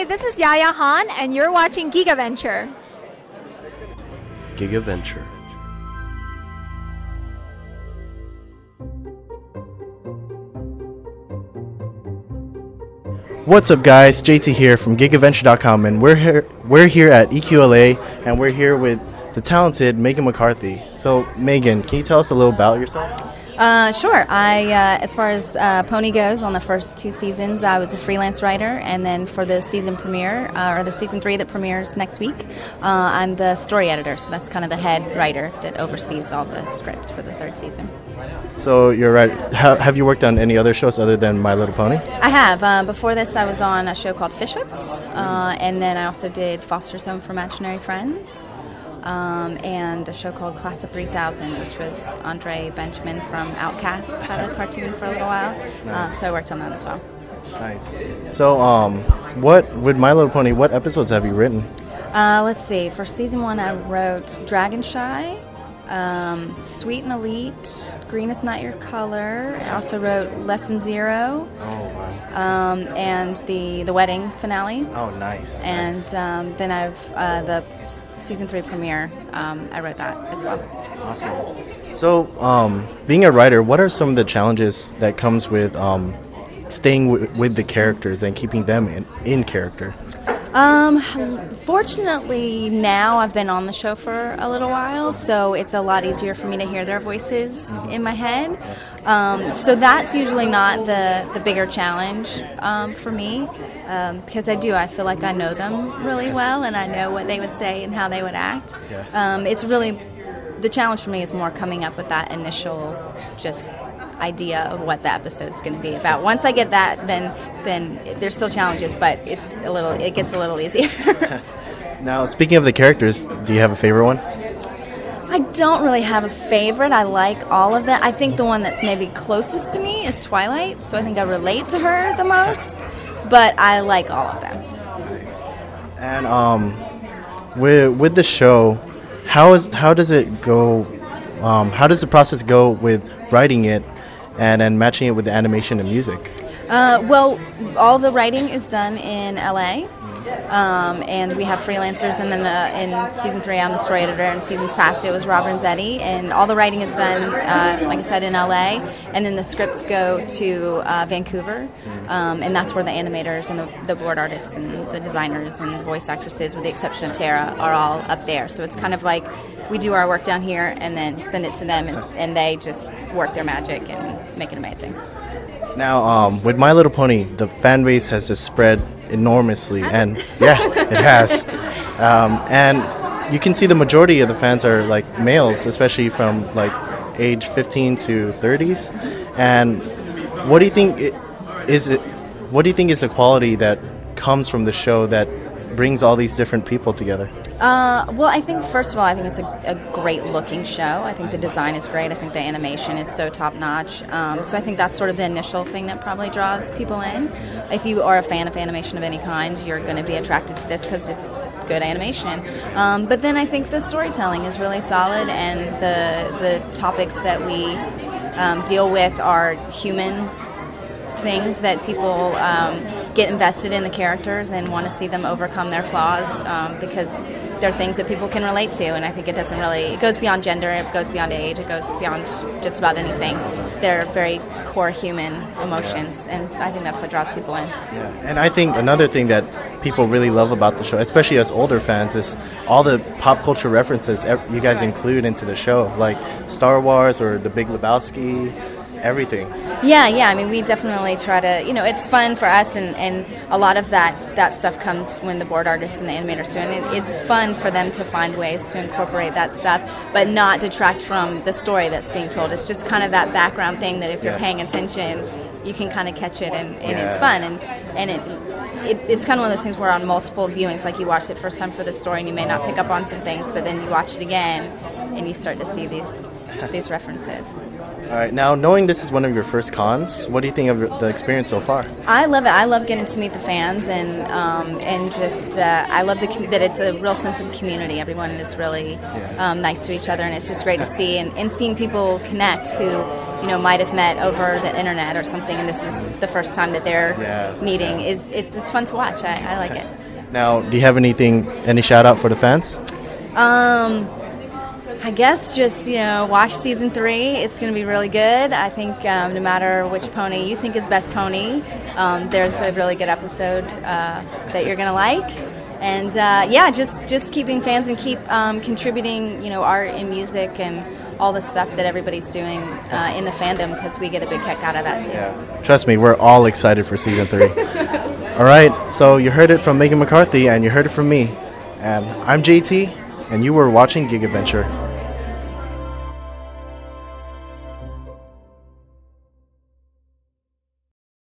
Hi, this is Yaya Han, and you're watching Gigaventure. Gigaventure. What's up, guys? JT here from Gigaventure.com, and we're here at EQLA, and we're here with the talented Meghan McCarthy. So, Meghan, can you tell us a little about yourself? Sure. As far as Pony goes, on the first 2 seasons, I was a freelance writer, and then for the season premiere, or the season 3 that premieres next week, I'm the story editor. So that's kind of the head writer that oversees all the scripts for the 3rd season. So you're right. Have you worked on any other shows other than My Little Pony? I have. Before this, I was on a show called Fish Hooks, and then I also did Foster's Home for Imaginary Friends. And a show called Class of 3000, which was Andre Benjamin from Outcast, had a cartoon for a little while. Nice. So I worked on that as well. Nice. So, with My Little Pony, what episodes have you written? Let's see. For season 1, I wrote Dragon Shy, Sweet and Elite, Green is Not Your Color. I also wrote Lesson 0. Oh, wow. And the wedding finale. Oh, nice. And nice. Then I've the season 3 premiere. I wrote that as well. Awesome. So, being a writer, what are some of the challenges that comes with staying with the characters and keeping them in character? Fortunately, now I've been on the show for a little while, so it's a lot easier for me to hear their voices in my head. So that's usually not the bigger challenge for me, because I feel like I know them really well, and I know what they would say and how they would act. Yeah. It's really, the challenge for me is more coming up with that initial just idea of what the episode's going to be about. Once I get that, then there's still challenges, but it gets a little easier. Now, speaking of the characters, do you have a favorite one? I don't really have a favorite. I like all of them. I think the one that's maybe closest to me is Twilight, so I think I relate to her the most, but I like all of them. Nice. And with the show, how does it go? How does the process go with writing it and then matching it with the animation and music? Well, all the writing is done in LA, and we have freelancers, and then in season 3 I'm the story editor, and seasons past it was Rob Renzetti, and all the writing is done, like I said, in LA, and then the scripts go to Vancouver, and that's where the animators and the board artists and the designers and the voice actresses, with the exception of Tara, are all up there. So it's kind of like we do our work down here and then send it to them, and they just work their magic and make it amazing. Now, with My Little Pony, the fan base has just spread enormously, and yeah, it has. And you can see the majority of the fans are like males, especially from like age 15 to 30s. And what do you think What do you think is the quality that comes from the show that brings all these different people together? Well, I think, first of all, I think it's a great-looking show. I think the design is great. I think the animation is so top-notch. So I think that's sort of the initial thing that probably draws people in. If you are a fan of animation of any kind, you're going to be attracted to this because it's good animation. But then I think the storytelling is really solid, and the topics that we deal with are human things that people get invested in the characters and want to see them overcome their flaws, because they're things that people can relate to, and I think it goes beyond gender, it goes beyond age, it goes beyond just about anything. They're very core human emotions, and I think that's what draws people in. Yeah, and I think another thing that people really love about the show, especially as older fans, is all the pop culture references you guys include into the show, like Star Wars or The Big Lebowski, everything. Yeah, I mean, we definitely try to, it's fun for us, and a lot of that stuff comes when the board artists and the animators do it. And it's fun for them to find ways to incorporate that stuff, but not detract from the story that's being told. It's just kind of that background thing that if you're paying attention, you can kind of catch it, and it's fun. And it's kind of one of those things where on multiple viewings, like you watched it first time for the story and you may not pick up on some things, but then you watch it again and you start to see these references. All right. Now, knowing this is one of your first cons, what do you think of the experience so far? I love it. I love getting to meet the fans, and just I love that it's a real sense of community. Everyone is really nice to each other, and it's just great to see and seeing people connect who might have met over the internet or something, and this is the first time that they're meeting. It's fun to watch. I like it. Now, do you have any shout out for the fans? I guess just watch season 3. It's going to be really good. I think no matter which pony you think is best pony, there's a really good episode that you're going to like. And just keeping fans and keep contributing art and music and all the stuff that everybody's doing in the fandom, because we get a big kick out of that too. Yeah. Trust me, we're all excited for season 3. All right, so you heard it from Meghan McCarthy and you heard it from me. And I'm JT, and you were watching Gigaventure.